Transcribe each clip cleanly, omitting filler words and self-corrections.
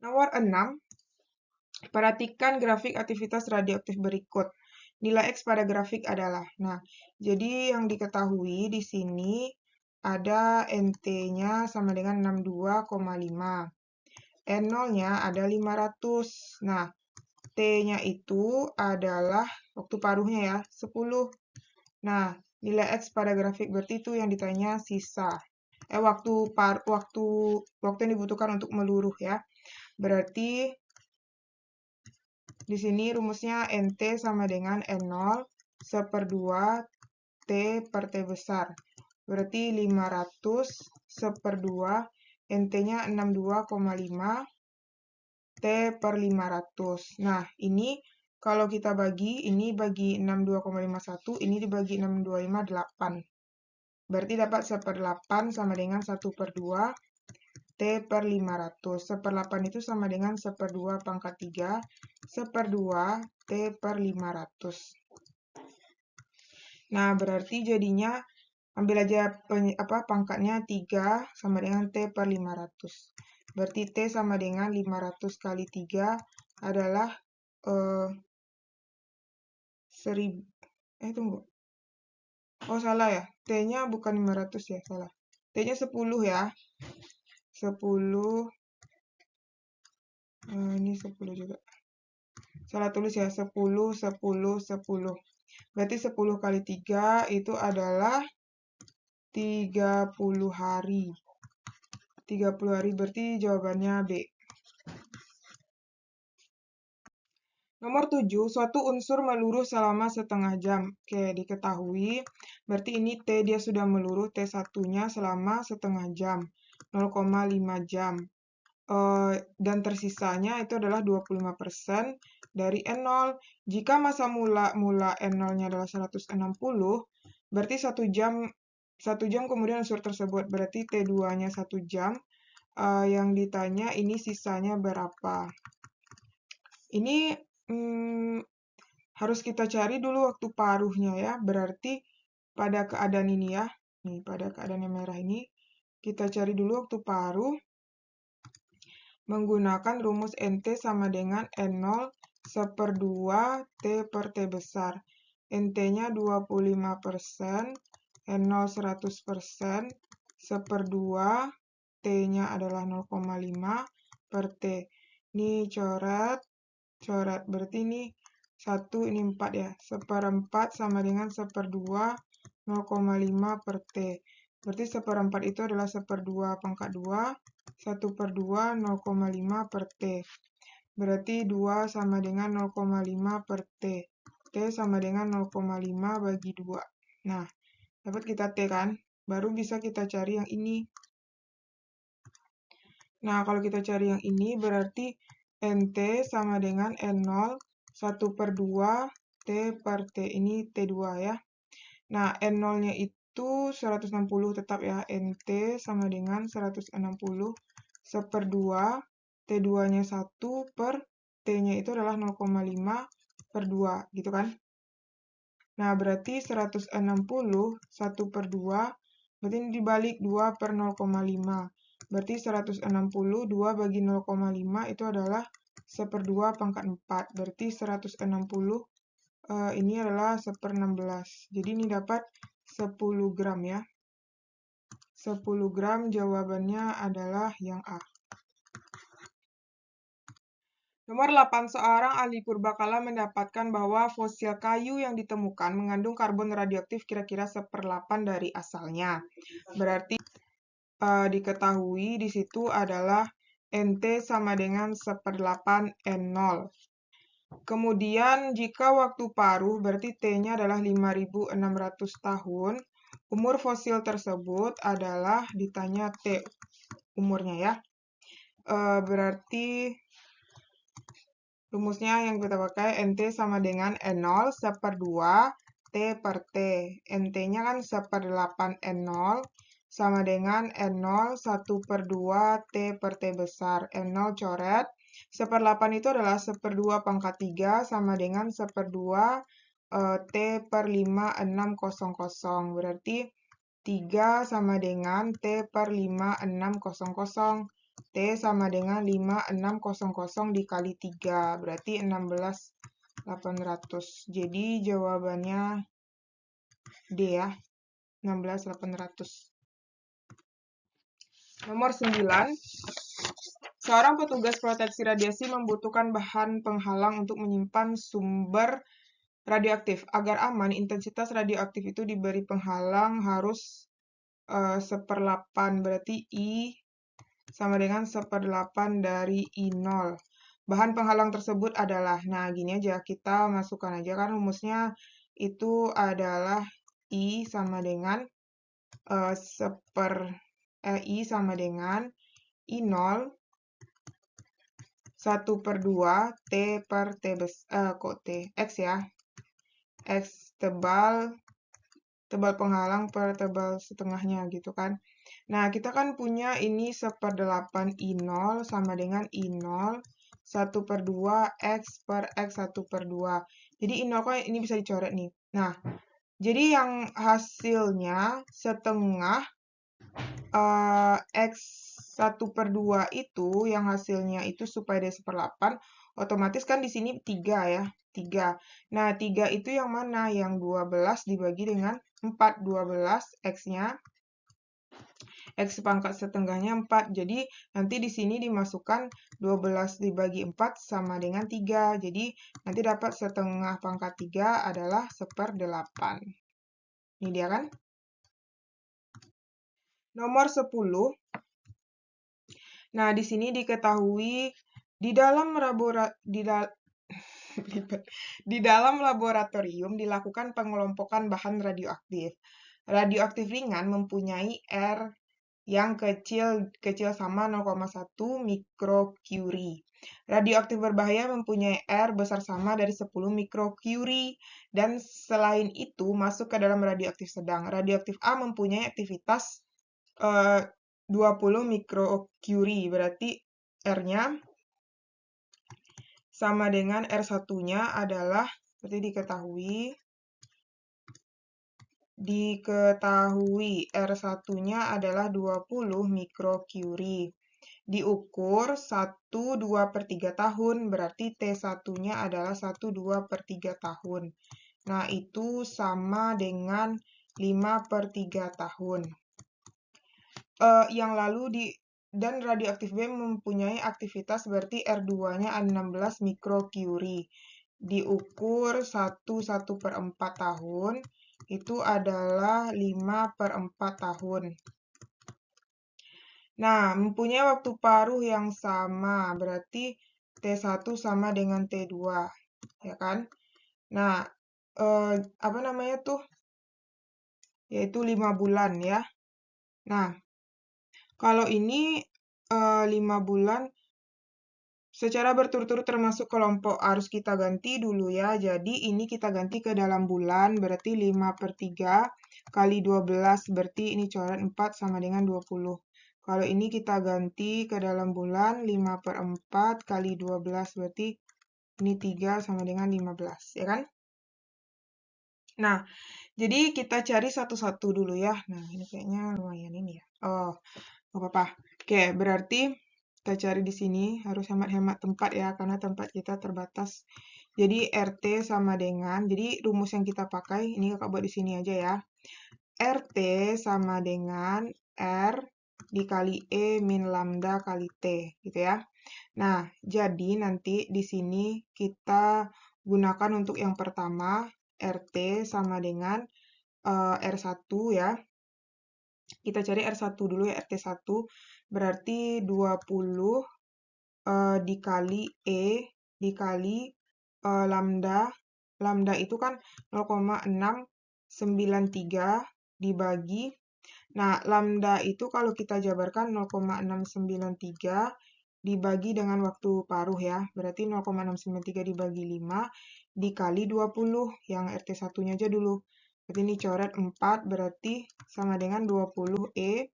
Nomor 6, perhatikan grafik aktivitas radioaktif berikut. Nilai X pada grafik adalah. Nah, jadi yang diketahui di sini ada NT-nya sama dengan 62,5. N0-nya ada 500. Nah, T-nya itu adalah waktu paruhnya ya, 10. Nah, nilai X pada grafik berarti itu yang ditanya sisa. Waktu yang dibutuhkan untuk meluruh ya. Berarti di sini rumusnya NT sama dengan N0 1/2 T per T besar. Berarti 500 1/2 NT-nya 62,5 T per 500. Nah, ini kalau kita bagi, ini bagi 62,51, ini dibagi 625, 8. Berarti dapat 1/8 sama dengan 1/2 T per 500. 1/8 itu sama dengan 1/2 pangkat 3, 1/2 T per 500. Nah, berarti jadinya ambil aja pangkatnya 3 sama dengan T per 500. Berarti T sama dengan 500 kali 3 adalah 1000. Tunggu. Oh, salah ya. T-nya bukan 500 ya, salah. T-nya 10 ya. 10. Ini 10 juga. Salah tulis ya, 10, 10, 10. Berarti 10 kali 3 itu adalah 30 hari. 30 hari berarti jawabannya B. Nomor 7, suatu unsur meluruh selama setengah jam. Oke, diketahui. Berarti ini T dia sudah meluruh, T1-nya selama setengah jam. 0,5 jam. Dan tersisanya itu adalah 25% dari N0. Jika masa mula N0-nya adalah 160, berarti 1 jam kemudian unsur tersebut. Berarti T2-nya 1 jam. Yang ditanya ini sisanya berapa. Ini harus kita cari dulu waktu paruhnya ya. Berarti pada keadaan ini ya. Nih, pada keadaan yang merah ini, kita cari dulu waktu paruh menggunakan rumus NT sama dengan N0 1/2 T per T besar. NT-nya 25%, N0 100%, 1/2, T-nya adalah 0,5 per T. Ini coret, berarti ini 1, ini 4 ya. 1/4 sama dengan 1/2, 0,5 per T. Berarti 1/4 itu adalah 1/2 pangkat 2, 1/2, 0,5 per T. Berarti 2 sama dengan 0,5 per T. T sama dengan 0,5 bagi 2. Nah, dapat kita T kan? Baru bisa kita cari yang ini. Nah, kalau kita cari yang ini berarti NT sama dengan N0 1/2 T per T. Ini T2 ya. Nah, N0-nya itu 160 tetap ya. NT sama dengan 160 1/2. T2-nya 1 per T-nya itu adalah 0,5 per 2. Gitu kan? Nah, berarti 160 1/2. Berarti ini dibalik 2 per 0,5. Berarti 160, 2 bagi 0,5 itu adalah 1/2 pangkat 4. Berarti 160 ini adalah 1/16. Jadi ini dapat 10 gram ya. 10 gram jawabannya adalah yang A. Nomor 8, seorang ahli purbakala mendapatkan bahwa fosil kayu yang ditemukan mengandung karbon radioaktif kira-kira 1/8 dari asalnya. Berarti diketahui di situ adalah NT sama dengan 1/8 N0. Kemudian jika waktu paruh berarti T-nya adalah 5.600 tahun. Umur fosil tersebut adalah ditanya T umurnya ya. Berarti rumusnya yang kita pakai NT sama dengan N0 1/2 T per T. NT-nya kan 1/8 N0 sama dengan N0 1/2 T per T besar. N0 coret. 1/8 itu adalah 1/2 pangkat 3 sama dengan 1/2 T per 5600. Berarti 3 sama dengan T per 5600. T sama dengan 5600 dikali 3, berarti 16.800. Jadi jawabannya D ya, 16.800. Nomor 9. Seorang petugas proteksi radiasi membutuhkan bahan penghalang untuk menyimpan sumber radioaktif. Agar aman, intensitas radioaktif itu diberi penghalang harus 1/8, berarti I sama dengan 1/8 dari I0. Bahan penghalang tersebut adalah, nah gini aja, kita masukkan aja kan rumusnya itu adalah I sama dengan I sama dengan I0 1/2 T per T X ya. X tebal penghalang per tebal setengahnya gitu kan. Nah, kita kan punya ini 1/8 I0 sama dengan I0 1/2 X per X 1/2. Jadi I0 kan ini bisa dicoret nih. Nah, jadi yang hasilnya setengah X 1/2 itu, yang hasilnya itu supaya dia 1/8, otomatis kan di sini 3 ya, 3. Nah, 3 itu yang mana? Yang 12 dibagi dengan 4. 12 X-nya, X pangkat setengahnya 4. Jadi, nanti di sini dimasukkan 12 dibagi 4 sama dengan 3. Jadi, nanti dapat setengah pangkat 3 adalah 1/8. Ini dia kan? Nomor 10. Nah, di sini diketahui di dalam laboratorium dilakukan pengelompokan bahan radioaktif. Radioaktif ringan mempunyai R yang kecil sama 0,1 mikrocurie. Radioaktif berbahaya mempunyai R besar sama dari 10 mikrocurie. Dan selain itu masuk ke dalam radioaktif sedang. Radioaktif A mempunyai aktivitas 20 mikrocurie, berarti R-nya sama dengan R1-nya adalah, seperti diketahui R1-nya adalah 20 mikrocurie. Diukur 1/2/3 tahun, berarti T1-nya adalah 1/2/3 tahun. Nah, itu sama dengan 5/3 tahun. Yang lalu dan radioaktif B mempunyai aktivitas berarti R2-nya 16 mikrocurie. Diukur 1/4 tahun, itu adalah 5/4 tahun. Nah, mempunyai waktu paruh yang sama, berarti T1 sama dengan T2, ya kan? Nah, apa namanya tuh? Yaitu 5 bulan ya. Nah, kalau ini 5 bulan secara berturut-turut termasuk kelompok, harus kita ganti dulu ya. Jadi ini kita ganti ke dalam bulan, berarti 5/3 kali 12, berarti ini coret 4 sama dengan 20. Kalau ini kita ganti ke dalam bulan, 5/4 kali 12, berarti ini 3 sama dengan 15, ya kan? Nah, jadi kita cari satu-satu dulu ya. Nah, ini kayaknya lumayan ini ya. Oh, nggak apa-apa. Oke, berarti kita cari di sini harus hemat-hemat tempat ya, karena tempat kita terbatas. Jadi RT sama dengan, jadi rumus yang kita pakai, ini kakak buat di sini aja ya. RT sama dengan R dikali E min lambda kali T, gitu ya. Nah, jadi nanti di sini kita gunakan untuk yang pertama, RT sama dengan R1 ya. Kita cari R1 dulu ya, RT1. Berarti 20 dikali E dikali lambda. Lambda itu kan 0,693 dibagi. Nah, lambda itu kalau kita jabarkan 0,693 dibagi dengan waktu paruh ya. Berarti 0,693 dibagi 5 dikali 20. Yang RT1-nya aja dulu. Berarti ini coret 4, berarti sama dengan 20 E.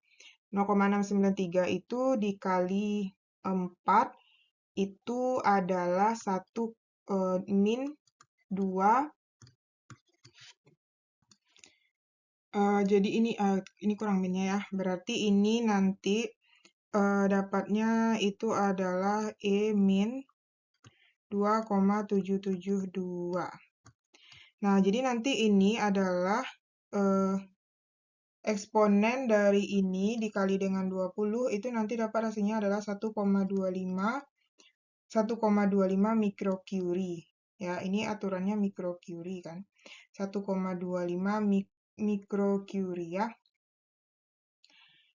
0,693 itu dikali 4, itu adalah 1 min 2. Jadi ini kurang minnya ya. Berarti ini nanti dapatnya itu adalah E min 2,772. Nah, jadi nanti ini adalah eksponen dari ini dikali dengan 20, itu nanti dapat hasilnya adalah 1,25 mikrocurie. Ya, ini aturannya mikrocurie kan. 1,25 mikrocurie ya.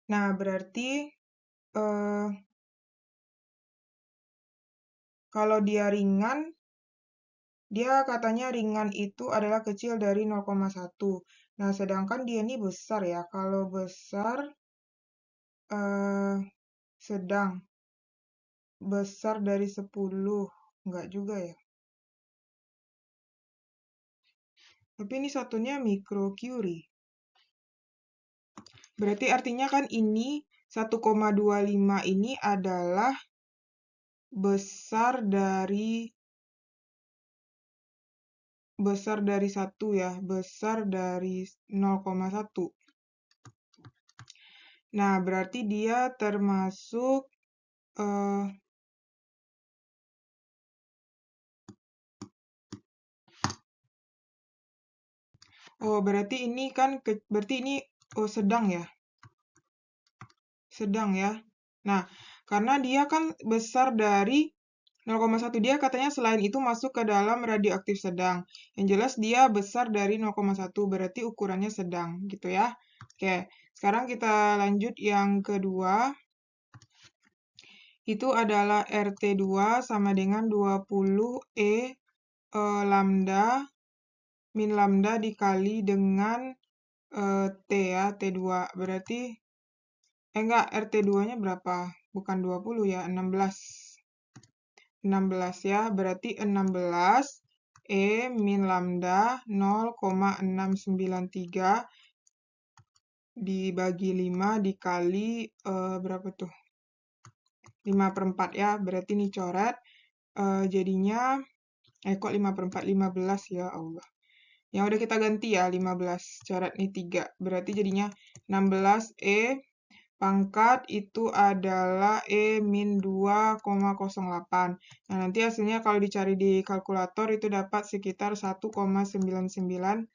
Nah, berarti kalau dia ringan, dia katanya ringan itu adalah kecil dari 0,1. Nah, sedangkan dia ini besar ya. Kalau besar, sedang. Besar dari 10. Enggak juga ya. Tapi ini satunya mikrocurie. Berarti artinya kan ini 1,25 ini adalah besar dari 1 ya, besar dari 0,1. Nah, berarti dia termasuk oh, berarti ini kan berarti ini sedang ya. Sedang ya. Nah, karena dia kan besar dari 0,1, dia katanya selain itu masuk ke dalam radioaktif sedang. Yang jelas dia besar dari 0,1, berarti ukurannya sedang gitu ya. Oke, sekarang kita lanjut yang kedua. Itu adalah RT2 sama dengan 20 lambda min lambda dikali dengan T ya, T2. Berarti enggak, RT2-nya berapa? Bukan 20 ya, 16. 16 ya, berarti 16 min lambda 0,693 dibagi 5 dikali berapa tuh? 5/4 ya, berarti ini coret. Jadinya, kok 5/4? 15 ya Allah. Yang udah kita ganti ya, 15. Coret nih 3. Berarti jadinya 16 pangkat itu adalah E min 2,08. Nah, nanti hasilnya kalau dicari di kalkulator itu dapat sekitar 1,998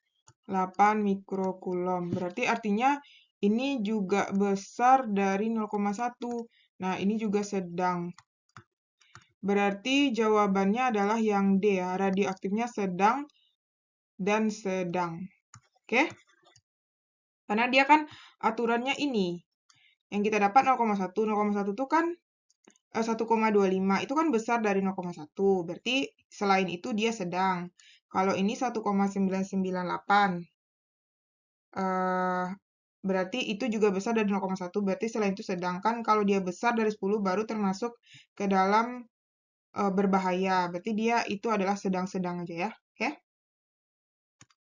mikrokulom. Berarti artinya ini juga besar dari 0,1. Nah, ini juga sedang. Berarti jawabannya adalah yang D ya, radioaktifnya sedang dan sedang. Oke? Karena dia kan aturannya ini. Yang kita dapat 0,1. 0,1 itu kan 1,25. Itu kan besar dari 0,1. Berarti selain itu dia sedang. Kalau ini 1,998. Berarti itu juga besar dari 0,1. Berarti selain itu sedangkan kalau dia besar dari 10 baru termasuk ke dalam berbahaya. Berarti dia itu adalah sedang-sedang aja ya.